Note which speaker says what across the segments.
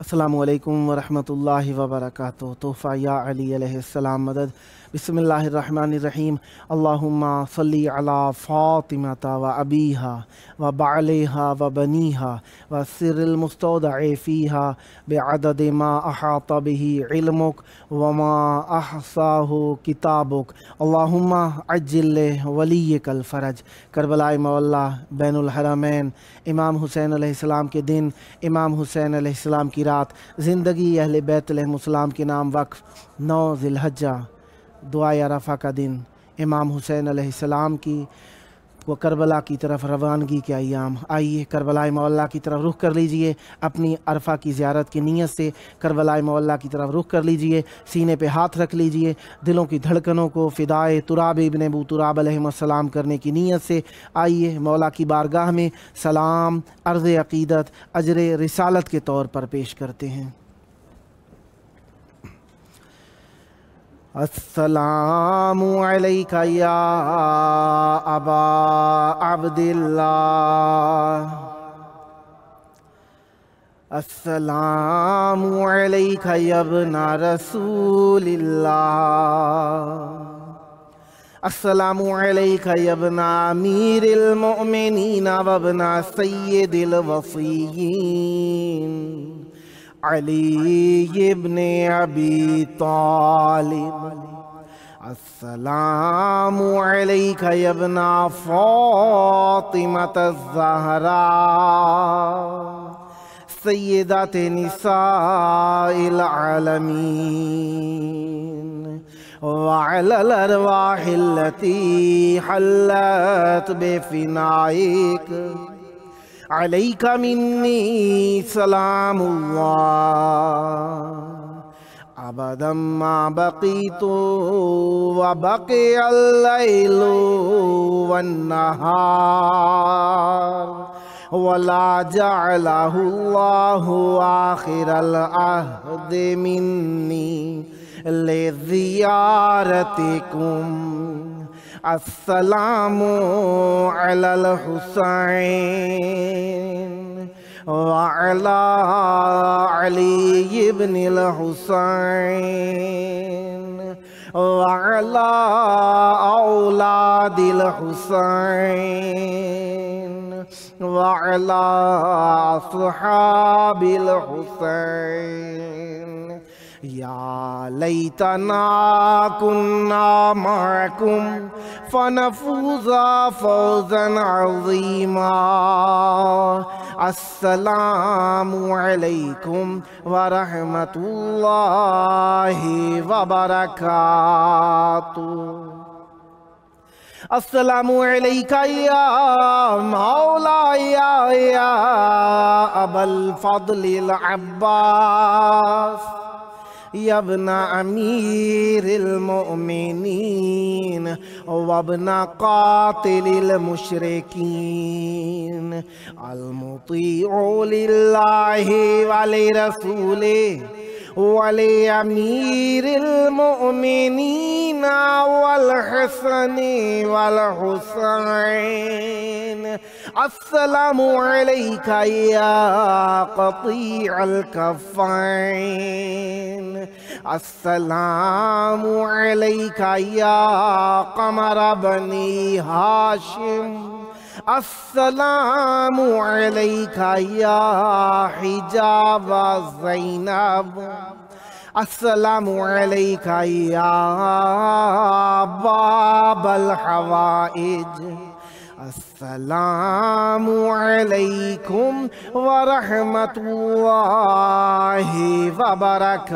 Speaker 1: السلام علیکم ورحمۃ اللہ وبرکاتہ۔ تحفہ یا علی علیہ السلام مدد۔ بسم اللہ الرحمن الرحیم۔ اللہم صلی علی فاطمۃ و ابیہا و بعلیہا و بنیہا و سر المستودع فیہا بعدد ما احاط بہ علمک وما احصاہ کتابک۔ اللہم عجل ولیک الفرج۔ کربلا معلیٰ بین الحرمین، امام حسین علیہ السلام کے دن، امام حسین علیہ السلام کی رات، زندگی اہل بیت علیہ السلام کے نام وقف 9 ذی الحجہ، دعائے عرفہ کا دن، امام حسین علیہ السلام کی وہ کربلا کی طرف روانگی کے ایام۔ آئیے کربلا معلیٰ کی طرف رخ کر لیجئے، اپنی عرفہ کی زیارت کی نیت سے کربلا معلیٰ کی طرف رخ کر لیجئے، سینے پہ ہاتھ رکھ لیجئے، دلوں کی دھڑکنوں کو فدائے تراب ابن ابو تراب علیہ السلام کرنے کی نیت سے آئیے مولا کی بارگاہ میں سلام، عرض عقیدت، اجر رسالت کے طور پر پیش کرتے ہیں۔ السلام علیک یا ابا عبداللہ، السلام علیک یا ابن رسول اللہ، السلام علیک یا ابن امیر المؤمنین و ابن سید الوصیین علی ابن ابی طالب، السلام علیک یا ابن فاطمۃ الزہراء سیدات نساء العالمین، وعلی الارواح التي حلت بفنائک، علیک منی سلام اللہ ابدا ما بقیت وبقی اللیل والنہار ولا جعلہ اللہ آخر العہد منی لزیارتکم۔ السلام علی الحسین وعلی علی ابن الحسین وعلی اولاد الحسین وعلی اصحاب الحسین۔ یا لیتنا کننا معکم فنفوز فوزا عظیما۔ السلام علیکم ورحمۃ اللہ وبرکاتہ۔ السلام علیک یا مولائی یا ابا الفضل العباس، یا ابن امیر المؤمنین وابن قاتل المشرکین، المطیع للہ ولرسولہ ولامیر المؤمنین والحسن والحسین۔ السلام علیک یا قطیع الکفین، السلام علیک یا قمر بنی ہاشم، السلام علیک یا حجاب زینب، السلام علیک یا باب الحوائج۔ السلام علیکم ورحمۃ اللہ وبرکاتہ۔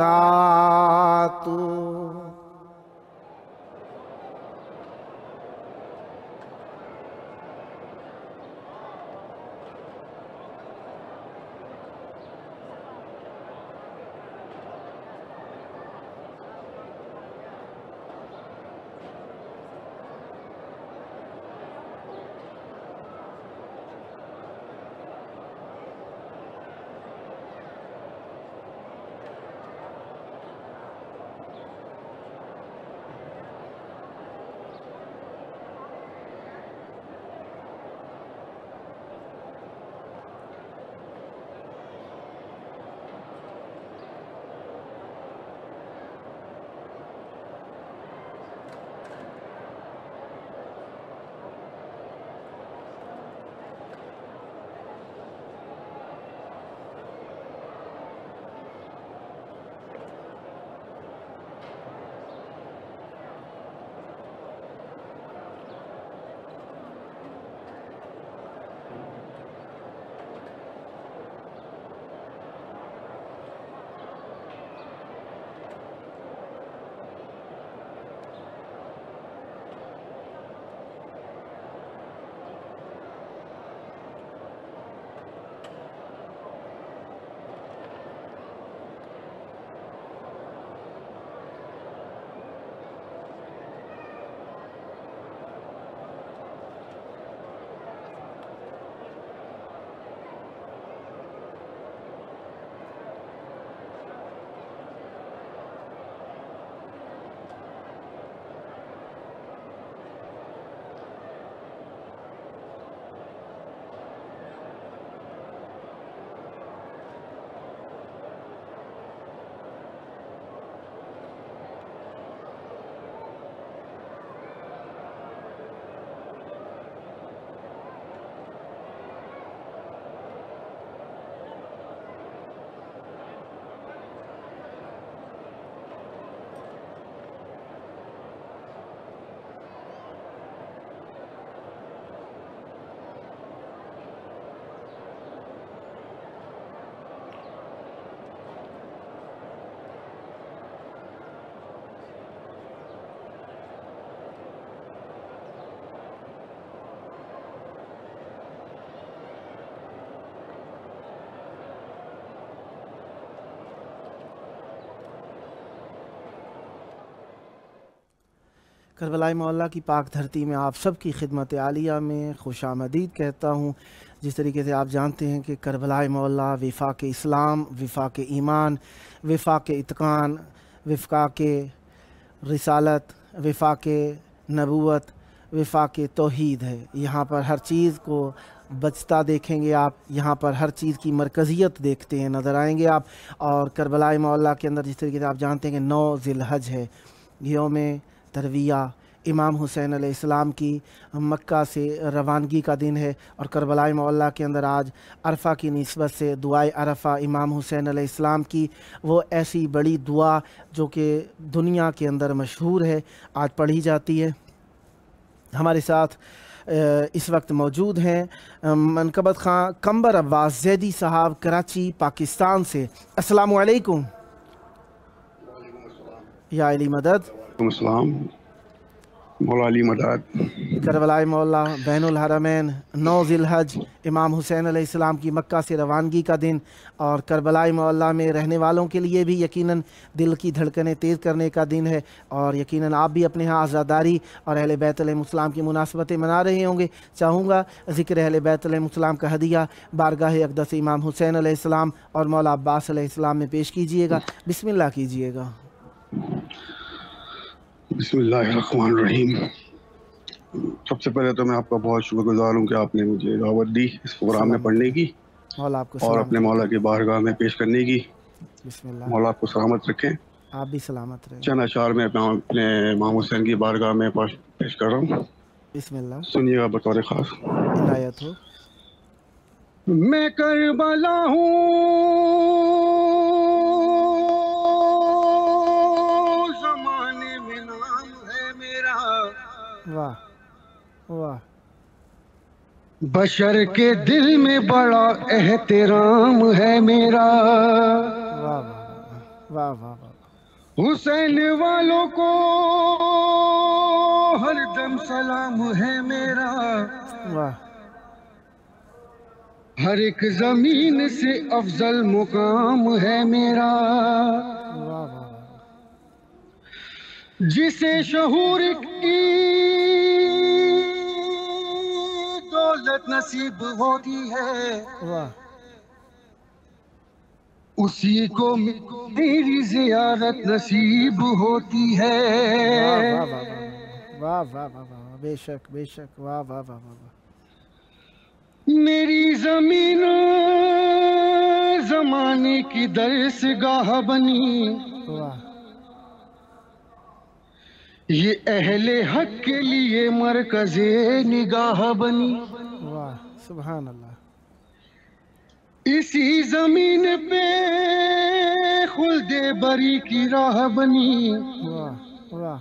Speaker 1: کربلائے مولا کی پاک دھرتی میں آپ سب کی خدمت عالیہ میں خوش آمدید کہتا ہوں۔ جس طریقے سے آپ جانتے ہیں کہ کربلائے مولا وفاق اسلام، وفاق ایمان، وفاق اتقان، وفاق رسالت، وفاق نبوت، وفاق توحید ہے۔ یہاں پر ہر چیز کو بچتا دیکھیں گے آپ، یہاں پر ہر چیز کی مرکزیت دیکھتے ہیں نظر آئیں گے آپ۔ اور کربلائے مولا کے اندر جس طریقے سے آپ جانتے ہیں کہ 9 ذی الحج ہے، یوم ترویہ، امام حسین علیہ السلام کی مکہ سے روانگی کا دن ہے، اور کربلائے مولا کے اندر آج عرفہ کی نسبت سے دعائے عرفہ امام حسین علیہ السلام کی وہ ایسی بڑی دعا جو کہ دنیا کے اندر مشہور ہے، آج پڑھی جاتی ہے۔ ہمارے ساتھ اس وقت موجود ہیں منقبت خان قمبر عباس زیدی صاحب کراچی پاکستان سے۔ السلام علیکم۔ یا علی مدد۔
Speaker 2: وعلیکم السلام، مولا علی مدد۔
Speaker 1: کربلائے مولا بین الحرمین 9 ذی الحج امام حسین علیہ السلام کی مکہ سے روانگی کا دن، اور کربلائے مولا میں رہنے والوں کے لیے بھی یقیناً دل کی دھڑکنیں تیز کرنے کا دن ہے، اور یقیناً آپ بھی اپنے ہاں عزاداری اور اہل بیت علیہ السلام کی مناسبتیں منا رہے ہوں گے۔ چاہوں گا ذکر اہل بیت علیہ السلام کا ہدیہ بارگاہ اقدس امام حسین علیہ السلام اور مولا عباس علیہ السلام میں پیش کیجئے گا۔ بسم اللہ کیجئے گا۔
Speaker 2: بسم اللہ الرحمن الرحیم۔ سب سے پہلے تو میں آپ کا بہت شکر گزار ہوں کہ آپ نے مجھے دعوت دی اس پروگرام میں پڑھنے کی
Speaker 1: مولا آپ کو
Speaker 2: اور
Speaker 1: سلامت
Speaker 2: اپنے مولا کی بارگاہ میں پیش کرنے کی۔
Speaker 1: بسم اللہ۔
Speaker 2: مولا آپ کو سلامت رکھیں۔
Speaker 1: آپ بھی سلامت رہیں۔
Speaker 2: چند اشعار میں اپنے امام حسین کی بارگاہ میں پیش کر رہا ہوں،
Speaker 1: بسم اللہ۔
Speaker 2: سنیے گا بطور خاص۔
Speaker 1: عنایت ہو۔
Speaker 2: میں کربلا ہوں، زمانے میں نام ہے میرا،
Speaker 1: واہ واہ۔
Speaker 2: بشر کے دل میں بڑا احترام ہے میرا،
Speaker 1: واہ واہ واہ واہ۔
Speaker 2: حسین والوں کو ہر دم سلام ہے میرا،
Speaker 1: واہ۔
Speaker 2: ہر ایک زمین سے افضل مقام ہے میرا،
Speaker 1: واہ واہ۔
Speaker 2: جسے شعور کی دولت نصیب ہوتی ہے،
Speaker 1: واہ۔
Speaker 2: اسی کو میری زیارت نصیب ہوتی ہے۔
Speaker 1: واہ واہ واہ واہ واہ واہ۔ بے شک بے شک۔ واہ واہ واہ واہ۔
Speaker 2: میری زمین زمانے کی درس گاہ بنی،
Speaker 1: واہ۔
Speaker 2: یہ اہل حق کے لیے مرکز نگاہ بنی،
Speaker 1: واہ سبحان اللہ۔
Speaker 2: اسی زمین پہ خلد بری کی راہ بنی،
Speaker 1: واہ واہ۔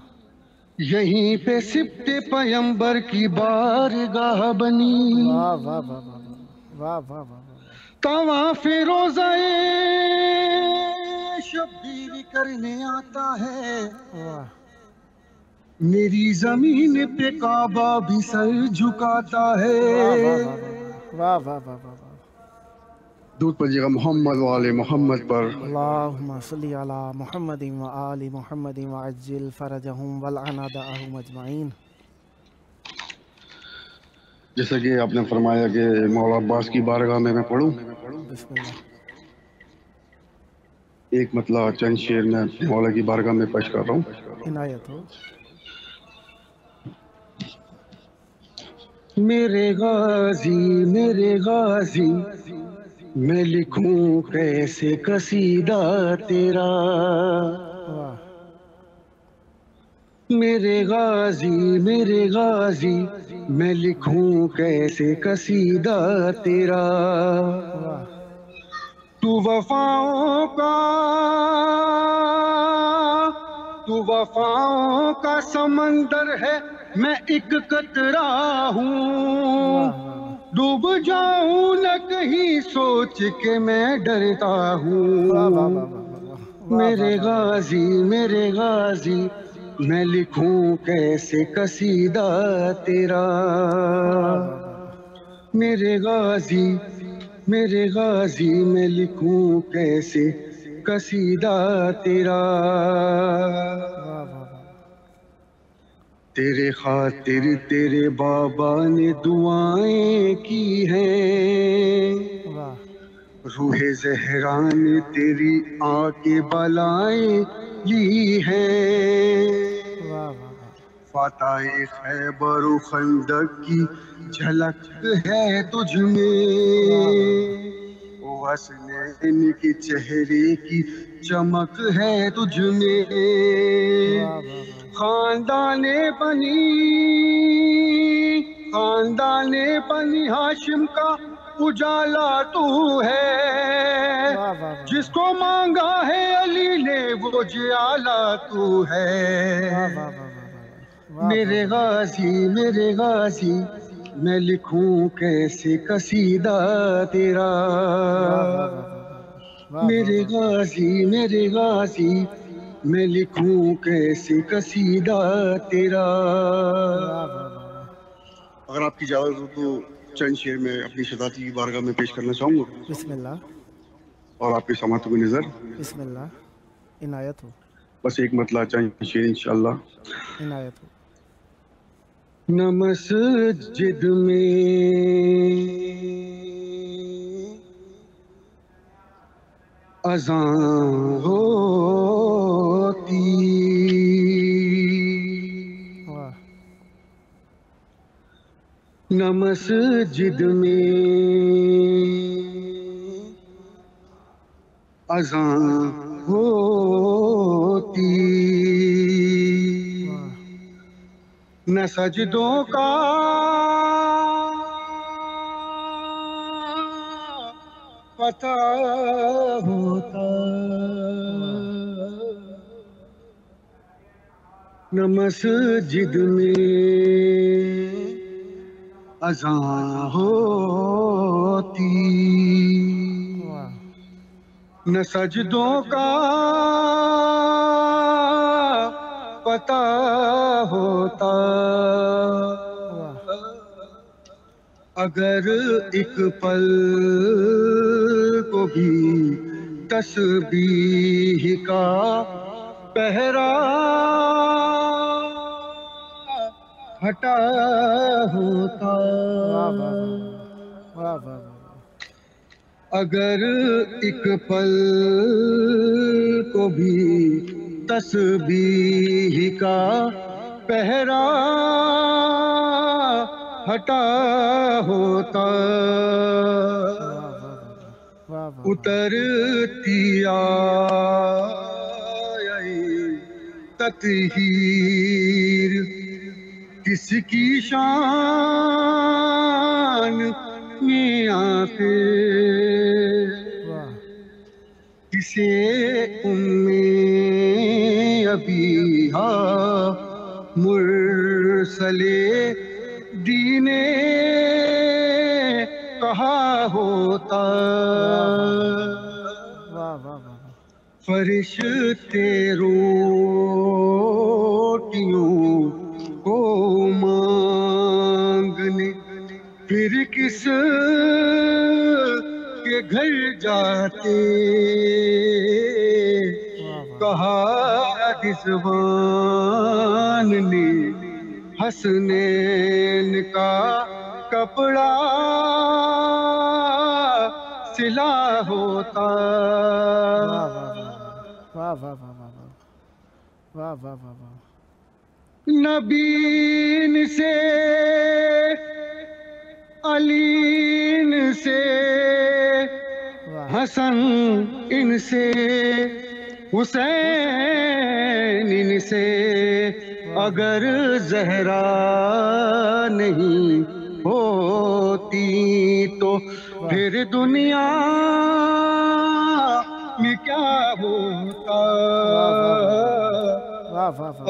Speaker 2: یہیں پہ سبط پیمبر کی بارگاہ بنی،
Speaker 1: واہ واہ واہ واہ واہ واہ واہ۔
Speaker 2: طواف روضہ شبیر کرنے آتا ہے،
Speaker 1: واہ۔
Speaker 2: میری زمین پہ کعبہ بھی سر جھکاتا ہے۔
Speaker 1: واہ واہ واہ واہ۔
Speaker 2: درود پڑھیے گا محمد و آل محمد پر۔
Speaker 1: اللہم صلی علی محمد و آل محمد وعجل فرجہم ولعن اعداءہم اجمعین۔
Speaker 2: جیسا کہ آپ نے فرمایا کہ مولا عباس کی بارگاہ میں پڑھوں،
Speaker 1: بسم اللہ۔
Speaker 2: ایک مطلع چند شعر میں مولا کی بارگاہ میں پیش کر رہا ہوں۔
Speaker 1: عنایت ہو۔
Speaker 2: میرے غازی میں لکھوں کیسے قصیدہ تیرا،
Speaker 1: واہ۔
Speaker 2: میرے غازی میں لکھوں کیسے قصیدہ تیرا،
Speaker 1: واہ۔
Speaker 2: تو وفاؤں کا سمندر ہے، میں ایک قطرہ ہوں، ڈوب جاؤں نہ کہیں سوچ کے میں ڈرتا ہوں۔ میرے غازی میں لکھوں کیسے قصیدہ تیرا، میرے غازی میں لکھوں کیسے قصیدہ تیرا۔ تیرے خاطر تیرے بابا نے دعائیں کی ہیں،
Speaker 1: واہ
Speaker 2: روح زہرا نے تیری آ کے بلائیں لی ہیں،
Speaker 1: واہ واہ واہ
Speaker 2: فاتح خیبر و خندق کی جھلک ہے تجھ میں، حسنین کے چہرے کی چمک ہے تجھ میں،
Speaker 1: واہ واہ
Speaker 2: خاندان بنی ہاشم کا اجالا تو ہے،
Speaker 1: واہ واہ
Speaker 2: جس کو مانگا ہے علی نے وہ جالا تو ہے،
Speaker 1: واہ واہ واہ واہ
Speaker 2: میرے غازی میں لکھوں کیسے قصیدہ تیرا، میرے غازی میں لکھوں کیسے قصیدہ تیرا۔ اگر آپ کی اجازت ہو تو چند شعر میں اپنی شہزادی کی بارگاہ میں پیش کرنا چاہوں گا،
Speaker 1: بسم اللہ
Speaker 2: اور آپ کے سماعت کو نظر
Speaker 1: بسم اللہ، عنایت ہو
Speaker 2: بس ایک مطلع چند شعر انشاءاللہ۔
Speaker 1: عنایت ہو۔
Speaker 2: نہ مسجد میں اذان ہوتی،
Speaker 1: واہ
Speaker 2: نہ مسجد میں اذان ہوتی،
Speaker 1: واہ
Speaker 2: نہ سجدوں کا پتہ ہوتا، نہ مسجد میں اذان ہوتی،
Speaker 1: واہ
Speaker 2: نہ سجدوں کا پتہ ہوتا،
Speaker 1: واہ
Speaker 2: اگر ایک پل کو بھی تسبیح کا پہرا ہٹا ہوتا،
Speaker 1: واہ واہ واہ واہ واہ
Speaker 2: اگر ایک پل کو بھی تسبیح کا پہرا ہٹا ہوتا، اترتی آئی تطہیر کس کی شان میں آتے، کسے ابیہا مرسل دین کہا ہوتا، فرشتے روٹیوں کو مانگنے پھر کس کے گھر جاتے، کہا رضوان نے حسنین کا کپڑا سلا ہوتا، نبین سے علین سے حسن ان سے حسین ان سے اگر زہرا نہیں ہوتی تو پھر دنیا میں کیا ہوتا،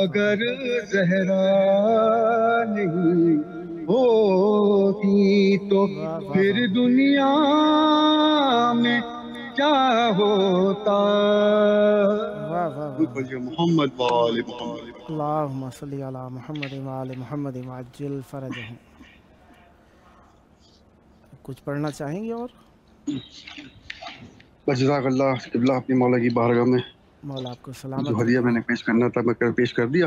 Speaker 2: اگر زہرا نہیں ہوتی تو پھر دنیا میں کیا ہوتا، محمد وآل محمد۔
Speaker 1: اللہم صلی علی محمد وآل محمد وعجل فرجہم۔ کچھ پڑھنا چاہیں گے اور؟
Speaker 2: جزاک اللہ قبلہ، اپنی مولا کی بارگاہ میں
Speaker 1: مولا آپ کو
Speaker 2: جو
Speaker 1: سلامت
Speaker 2: ہدیہ
Speaker 1: رکھے۔
Speaker 2: میں نے پیش کرنا تھا میں پیش کر دیا۔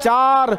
Speaker 1: 4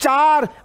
Speaker 1: 4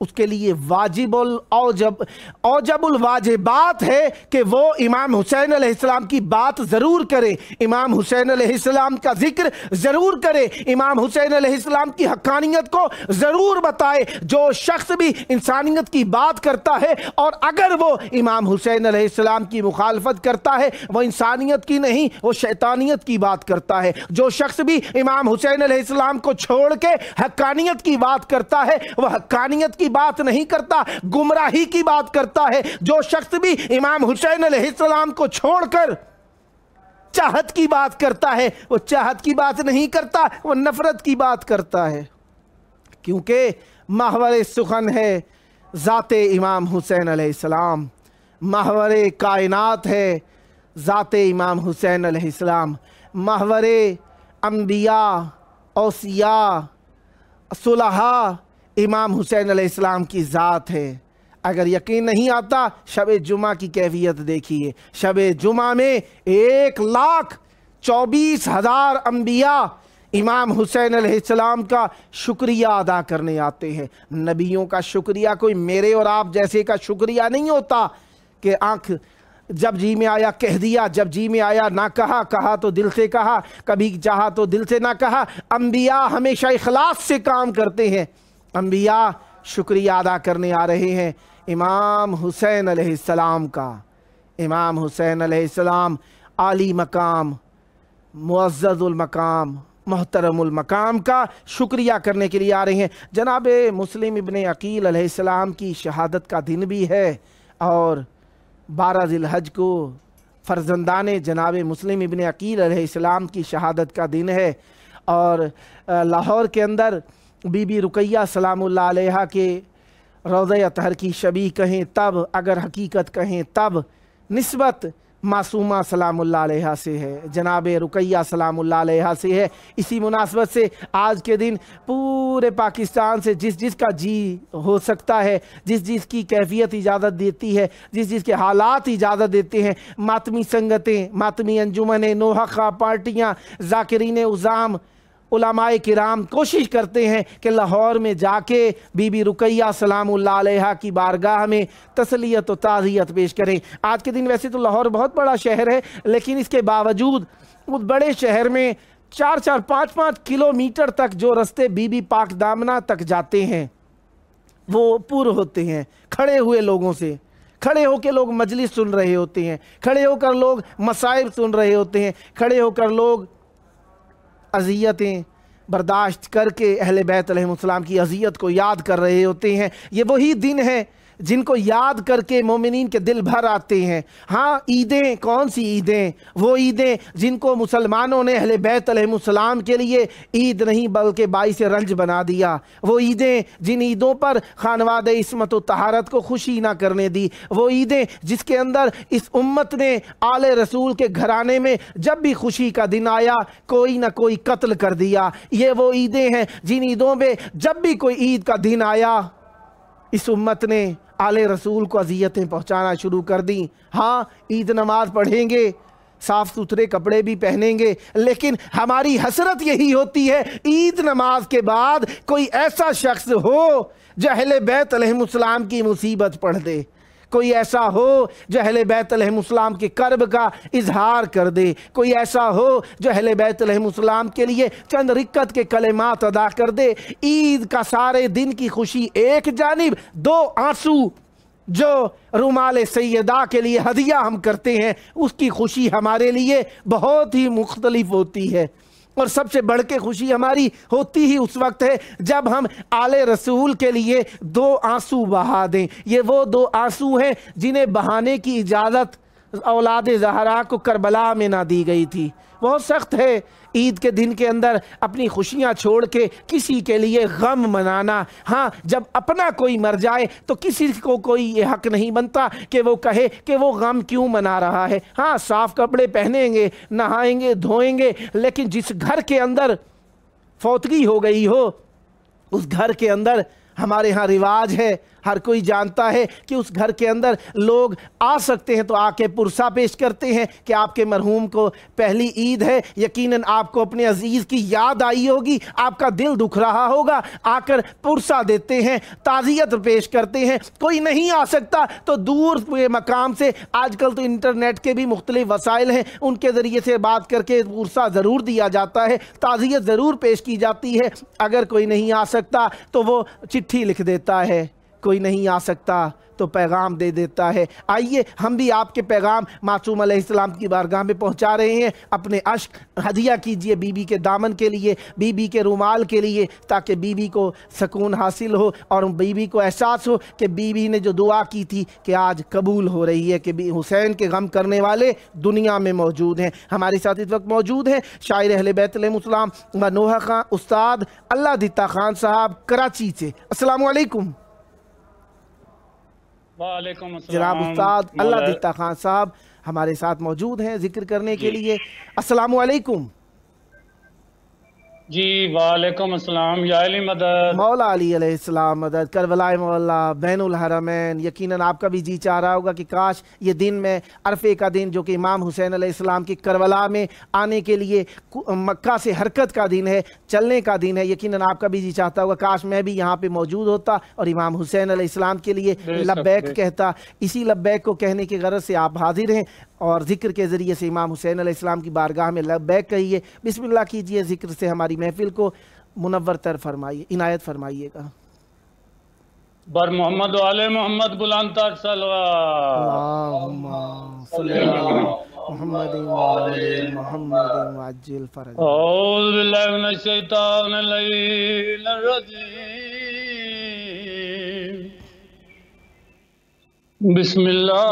Speaker 1: اس کے لیے اوجب الواجبات ہے کہ وہ امام حسین علیہ السلام کی بات ضرور کرے، امام حسین علیہ السلام کا ذکر ضرور کرے، امام حسین علیہ السلام کی حقانیت کو ضرور بتائے۔ جو شخص بھی انسانیت کی بات کرتا ہے اور اگر وہ امام حسین علیہ السلام کی مخالفت کرتا ہے، وہ انسانیت کی نہیں، وہ شیطانیت کی بات کرتا ہے۔ جو شخص بھی امام حسین علیہ السلام کو چھوڑ کے حقانیت کی بات کرتا ہے، وہ حقانیت کی بات نہیں کرتا، گمراہی کی بات کرتا ہے۔ جو شخص بھی امام حسین علیہ السلام کو چھوڑ کر چاہت کی بات کرتا ہے، وہ چاہت کی بات نہیں کرتا، وہ نفرت کی بات کرتا ہے، کیونکہ محور سخن ہے ذات امام حسین علیہ السلام، محور کائنات ہے ذات امام حسین علیہ السلام، محور انبیاء، اوصیاء، صلحاء امام حسین علیہ السلام کی ذات ہے۔ اگر یقین نہیں آتا شب جمعہ کی کیفیت دیکھیے، شب جمعہ میں 1,24,000 انبیاء امام حسین علیہ السلام کا شکریہ ادا کرنے آتے ہیں۔ نبیوں کا شکریہ کوئی میرے اور آپ جیسے کا شکریہ نہیں ہوتا کہ آنکھ جب جی میں آیا کہہ دیا، جب جی میں آیا نہ کہا، کہا تو دل سے کہا، کبھی چاہا تو دل سے نہ کہا۔ انبیاء ہمیشہ اخلاص سے کام کرتے ہیں، انبیاء شکریہ ادا کرنے آ رہے ہیں امام حسین علیہ السلام کا۔ امام حسین علیہ السلام عالی مقام، معزز المقام، محترم المقام کا شکریہ کرنے کے لیے آ رہے ہیں۔ جناب مسلم ابن عقیل علیہ السلام کی شہادت کا دن بھی ہے، اور 12 ذی الحج کو فرزندان جناب مسلم ابن عقیل علیہ السلام کی شہادت کا دن ہے، اور لاہور کے اندر بی بی رقیہ سلام اللہ علیہا کے روضہ اطہر کی شبیہ کہیں تب، اگر حقیقت کہیں تب، نسبت معصومہ سلام اللہ علیہا سے ہے، جناب رقیہ سلام اللہ علیہا سے ہے۔ اسی مناسبت سے آج کے دن پورے پاکستان سے جس کا جی ہو سکتا ہے، جس کی کیفیت اجازت دیتی ہے، جس کے حالات اجازت دیتے ہیں، ماتمی سنگتیں، ماتمی انجمنیں، نوحقہ پارٹیاں، ذاکرین عظام، علماء کرام کوشش کرتے ہیں کہ لاہور میں جا کے بی بی رقیہ سلام اللہ علیہا کی بارگاہ میں تسلیت و تعزیت پیش کریں۔ آج کے دن ویسے تو لاہور بہت بڑا شہر ہے، لیکن اس کے باوجود اس بڑے شہر میں 4-5 کلومیٹر تک جو رستے بی بی پاک دامنہ تک جاتے ہیں وہ پر ہوتے ہیں کھڑے ہوئے لوگوں سے۔ کھڑے ہو کے لوگ مجلس سن رہے ہوتے ہیں، کھڑے ہو کر لوگ مسائل سن رہے ہوتے ہیں، کھڑے ہو کر لوگ اذیتیں برداشت کر کے اہل بیت علیہ السلام کی اذیت کو یاد کر رہے ہوتے ہیں۔ یہ وہی دن ہے جن کو یاد کر کے مومنین کے دل بھر آتے ہیں۔ ہاں، عیدیں کون سی عیدیں؟ وہ عیدیں جن کو مسلمانوں نے اہل بیت علیہ السلام کے لیے عید نہیں بلکہ باعث رنج بنا دیا۔ وہ عیدیں جن عیدوں پر خانواد عصمت و طہارت کو خوشی نہ کرنے دی۔ وہ عیدیں جس کے اندر اس امت نے آل رسول کے گھرانے میں جب بھی خوشی کا دن آیا کوئی نہ کوئی قتل کر دیا۔ یہ وہ عیدیں ہیں جن عیدوں میں جب بھی کوئی عید کا دن آیا اس امت نے آل رسول کو اذیتیں پہنچانا شروع کر دیں۔ ہاں، عید نماز پڑھیں گے، صاف ستھرے کپڑے بھی پہنیں گے، لیکن ہماری حسرت یہی ہوتی ہے عید نماز کے بعد کوئی ایسا شخص ہو جو اہل بیت علیہ السلام کی مصیبت پڑھ دے، کوئی ایسا ہو جو اہل بیت علیہ السلام کے کرب کا اظہار کر دے، کوئی ایسا ہو جو اہل بیت علیہ السلام کے لیے چند رکعت کے کلمات ادا کر دے۔ عید کا سارے دن کی خوشی ایک جانب، 2 آنسو جو رومال سیدہ کے لیے ہدیہ ہم کرتے ہیں اس کی خوشی ہمارے لیے بہت ہی مختلف ہوتی ہے، اور سب سے بڑھ کے خوشی ہماری ہوتی ہی اس وقت ہے جب ہم آل رسول کے لیے 2 آنسو بہا دیں۔ یہ وہ 2 آنسو ہیں جنہیں بہانے کی اجازت اولاد زہرا کو کربلا میں نہ دی گئی تھی۔ بہت سخت ہے عید کے دن کے اندر اپنی خوشیاں چھوڑ کے کسی کے لیے غم منانا۔ ہاں، جب اپنا کوئی مر جائے تو کسی کو کوئی یہ حق نہیں بنتا کہ وہ کہے کہ وہ غم کیوں منا رہا ہے۔ ہاں، صاف کپڑے پہنیں گے، نہائیں گے، دھوئیں گے، لیکن جس گھر کے اندر فوتگی ہو گئی ہو اس گھر کے اندر ہمارے ہاں رواج ہے ہر کوئی جانتا ہے کہ اس گھر کے اندر لوگ آ سکتے ہیں تو آ کے پرسہ پیش کرتے ہیں کہ آپ کے مرحوم کو پہلی عید ہے، یقیناً آپ کو اپنے عزیز کی یاد آئی ہوگی، آپ کا دل دکھ رہا ہوگا، آ کر پرسہ دیتے ہیں، تعزیت پیش کرتے ہیں۔ کوئی نہیں آ سکتا تو دور مقام سے، آج کل تو انٹرنیٹ کے بھی مختلف وسائل ہیں، ان کے ذریعے سے بات کر کے پرسہ ضرور دیا جاتا ہے، تعزیت ضرور پیش کی جاتی ہے۔ اگر کوئی نہیں آ سکتا تو وہ چٹھی لکھ دیتا ہے، کوئی نہیں آ سکتا تو پیغام دے دیتا ہے۔ آئیے ہم بھی آپ کے پیغام معصوم علیہ السلام کی بارگاہ میں پہنچا رہے ہیں، اپنے عشق ہدیہ کیجئے بی بی کے دامن کے لیے، بی بی کے رومال کے لیے، تاکہ بی بی کو سکون حاصل ہو اور بی بی کو احساس ہو کہ بی بی نے جو دعا کی تھی کہ آج قبول ہو رہی ہے، کہ حسین کے غم کرنے والے دنیا میں موجود ہیں۔ ہمارے ساتھ اس وقت موجود ہیں شاعر اہل بیت علیہ السلام و نوحہ خان استاد اللہ دتا خان صاحب کراچی سے۔ السلام علیکم
Speaker 3: وعلیکم السلام
Speaker 1: جناب استاد اللہ دتا خان صاحب ہمارے ساتھ موجود ہیں ذکر کرنے کے لیے۔ السلام علیکم
Speaker 3: جی وعلیکم السلام، یا علی مدد۔
Speaker 1: مولا علی علیہ السلام مدد، کربلا مولا بین الحرمین۔ یقیناً آپ کا بھی جی چاہ رہا ہوگا کہ کاش یہ دن میں عرفے کا دن جو کہ امام حسین علیہ السلام کی کربلا میں آنے کے لیے مکہ سے حرکت کا دن ہے، چلنے کا دن ہے، یقیناً آپ کا بھی جی چاہتا ہوگا کاش میں بھی یہاں پہ موجود ہوتا اور امام حسین علیہ السلام کے لیے لبیک کہتا۔ اسی لبیک کو کہنے کی غرض سے آپ حاضر ہیں اور ذکر کے ذریعے سے امام حسین علیہ السلام کی بارگاہ میں لبیک کہیے، بسم اللہ کیجئے، ذکر سے ہماری محفل کو منور تر فرمائیے، عنایت فرمائیے گا۔
Speaker 3: بر محمد و آل محمد بلند تر صلوات۔
Speaker 1: اللہم صلی علی محمد و آل محمد وعجل فرج۔
Speaker 3: اعوذ باللہ من الشیطان اللعین الرجیم، بسم اللہ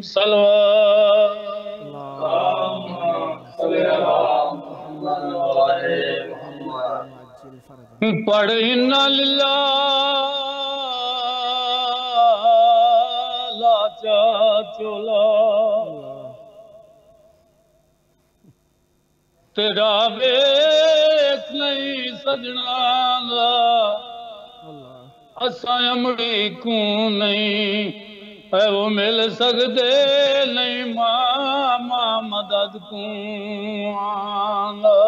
Speaker 3: صلوات۔ پڑھ انا للہ لا چولا تیرا ویکھ نہیں سجنا اساں امڑی کو نہیں اے وہ مل سکدے نہیں ماما مدد کو آنا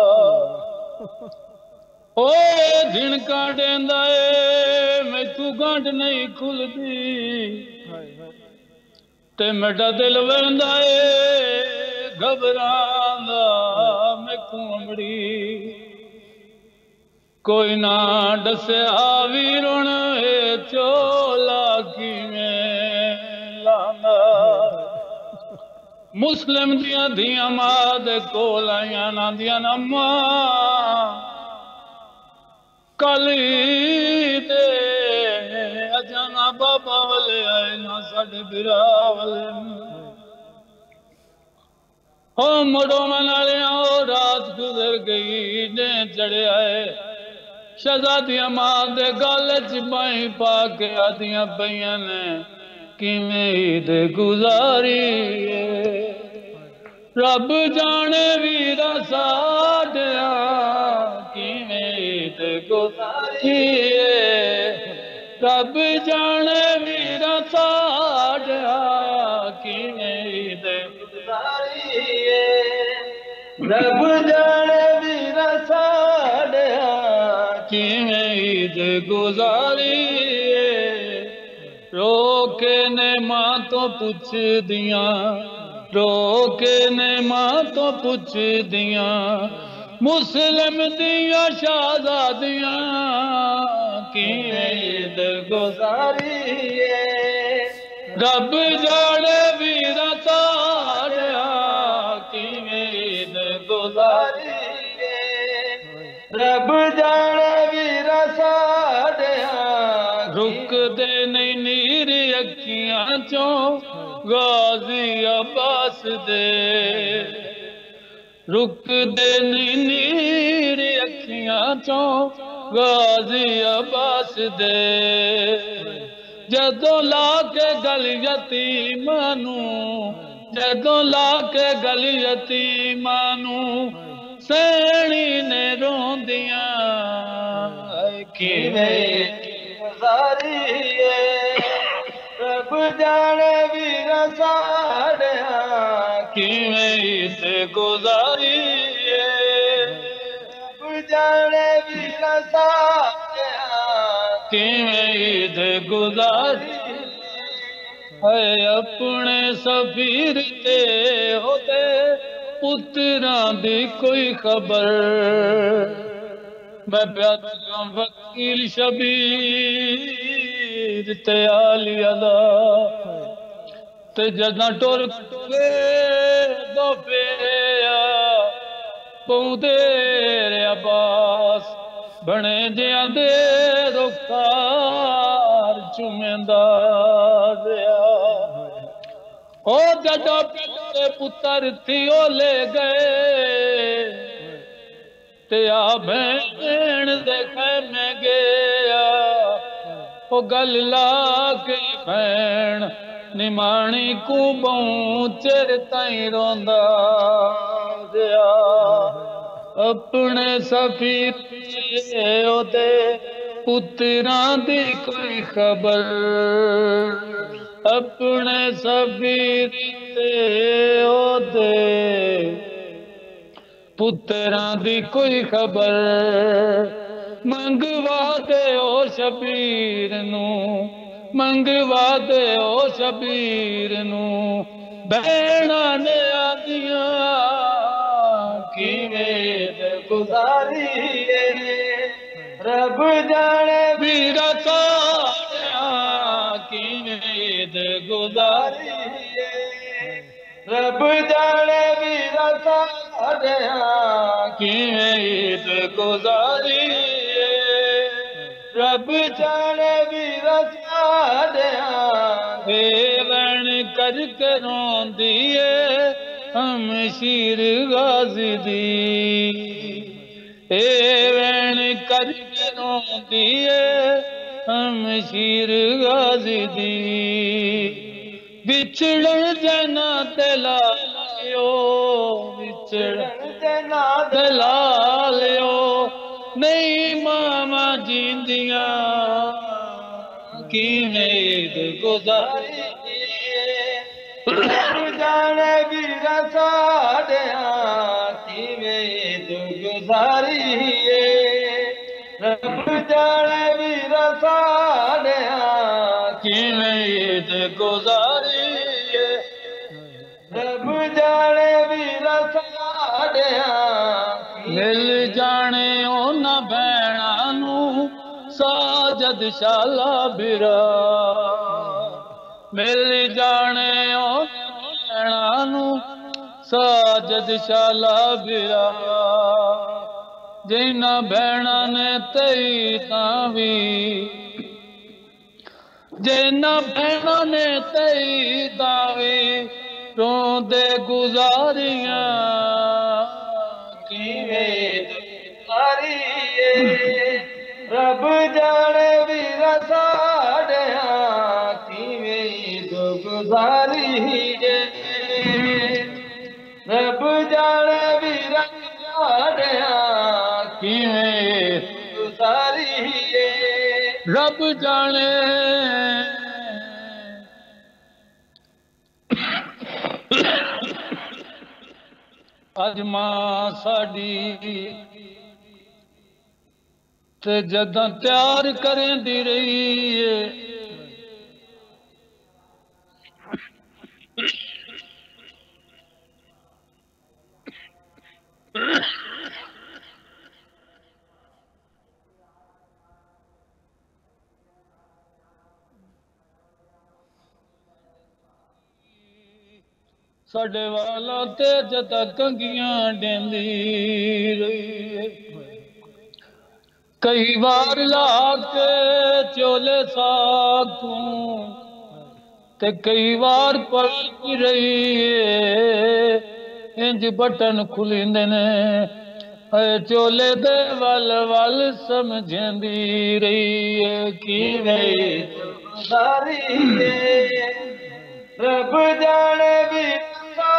Speaker 3: اوے دن کا ڈیندا اے میں تو گانٹ نہیں کھل دی تے میڈا دل ویندا اے گھبراندا میں کومڑی کوئی نہ ڈسیا ویرن اے چولا کی میں لانا مسلم دیاں دیاں ماں دے کول آیاں نہ دیاں نہ ماں کلی دے اجانا بابا والے آئے نہ ساڑھے برا والے ہو مڑو منالیاں اور رات گزر گئی نے چڑھے آئے شہزادیاں ماں دے گالے چپائیں پا کے آدیاں پئیاں نے کی میں عید گزاری رب جانے ویرا ساڑھیا کی میں عید گزاری رب جانے ویرا ساڑھیا کی میں عید گزاری رب جانے ویرا ساڑھیا کی میں عید گزاری رو کے نے ماں تو پوچھ دیاں رو کے نے ماں تو پوچھ دیاں مسلم دیاں شہزادیاں کی عید گزاری رب جاڑے ویرا ساڑھیا کی عید گزاری رب جاڑے ویرا ساڑھیا رک دے نہیں نیر اکھیاں چوں غازی عباس دے رک دے نہیں نیر اکھیاں چوں غازی عباس دے جدو لا کے گل یتیمانوں جدوں لا کے گل یتیماں نوں سینی نے روندیاں کیویں گزاری رب جانے ویر ساڑیاں کیویں عید گزاری رب جانے ویر ساڑیاں کیویں عید گزاری ہے اپنے سفیر تے ہوتے پتراں دی کوئی خبر میں پیادہ وکیل شبیر تے آلی اللہ تے جداں ٹور کے دو پیا پودے رے عباس بنے دیاں دے رخار چومیندا دیا او جدو پیتے پتر تھیو لے گئے تیا بین دیکھے میں گیا او گل لا کے بین نمانی کو بہوں چر تائیں روندا دیا اپنے سفیر او دے پتران دی کوئی خبر اپنے سفیر او دے پتران دی کوئی خبر منگوا دے او شبیر نوں منگوا دے او شبیر نوں بہناں نے آدیاں کیویں گزاری رب جانے ویرا ساڑیاں کیویں عید گزاری رب جانے ویرا ساڑیاں کیویں عید گزاری رب جانے ویرا ساڑیاں اے وین کر کے روندی اے ہم شیر غازی دی اے وین کر کے روندی اے ہم شیر غازی دی بچھڑن جنا دلالیو بچھڑن جنا دلالیو نہیں ماما جیندیاں کیویں عید گزاری رب جانے ویر ساڑیاں کیویں عید گزاری رب جانے ویر ساڑیاں کیویں عید گزاری رب جانے ویر ساڑیاں مل جانے اونا بھیناں نوں ساجد شالا برا مل جانے بھیناں نوں ساجد شالا برا جنہاں بھیناں نے تئی تاوی جنہاں بھیناں نے تئی تاوی روندے گزاریاں کیویں گزاری رب جانے ویر ساڑیاں کیویں گزاری رب جانے ویر ساڑیاں کیویں گزاری رب جانے اج ماں ساڈی تے جداں پیار کریں دی رہی ہے ساڈے والا تے جداں کنگیاں ڈیندی رہی ہے کئی بار لا کے چولے ساکوں تے کئی بار پڑتی رہی ہے انج بٹن کھلیندے نے اے چولے دے ول ول سمجھندی رہی ہے کیویں گزاری رب جانے بھی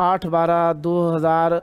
Speaker 1: 8/12/2000